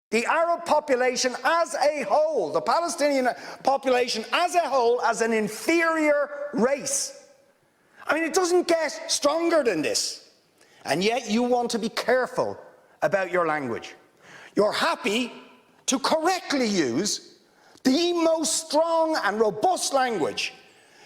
the Arab population as a whole, the Palestinian population as a whole, as an inferior race. I mean, it doesn't get stronger than this. And yet you want to be careful about your language. You're happy to correctly use the most strong and robust language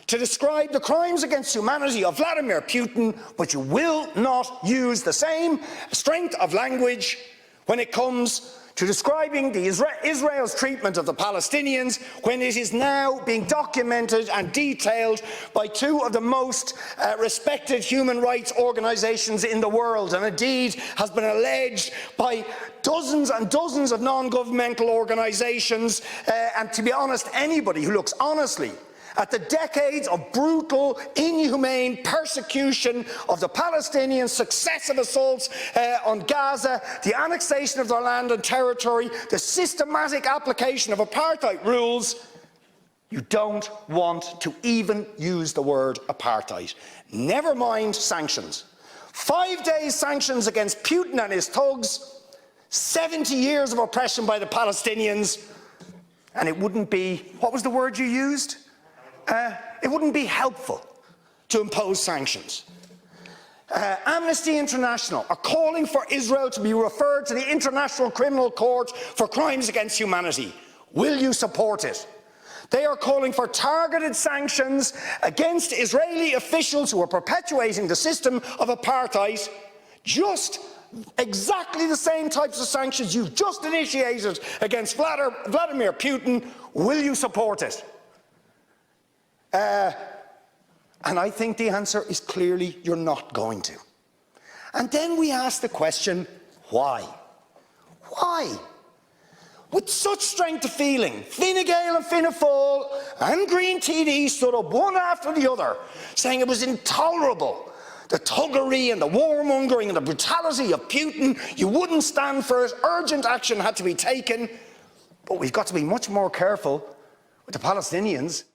to describe the crimes against humanity of Vladimir Putin, but you will not use the same strength of language when it comes to describing Israel's treatment of the Palestinians, when it is now being documented and detailed by two of the most respected human rights organisations in the world, and indeed has been alleged by dozens and dozens of non-governmental organisations, and to be honest, anybody who looks honestly at the decades of brutal, inhumane persecution of the Palestinians, successive assaults on Gaza, the annexation of their land and territory, the systematic application of apartheid rules, you don't want to even use the word apartheid. Never mind sanctions. 5 days sanctions against Putin and his thugs, 70 years of oppression by the Palestinians, and it wouldn't be, what was the word you used? It wouldn't be helpful to impose sanctions. Amnesty International are calling for Israel to be referred to the International Criminal Court for crimes against humanity. Will you support it? They are calling for targeted sanctions against Israeli officials who are perpetuating the system of apartheid, just exactly the same types of sanctions you've just initiated against Vladimir Putin. Will you support it? And I think the answer is clearly you're not going to. And then we ask the question, why? Why? With such strength of feeling, Fine Gael and Fianna Fáil and Green TD stood up one after the other, saying it was intolerable, the thuggery and the warmongering and the brutality of Putin. You wouldn't stand for it. Urgent action had to be taken. But we've got to be much more careful with the Palestinians.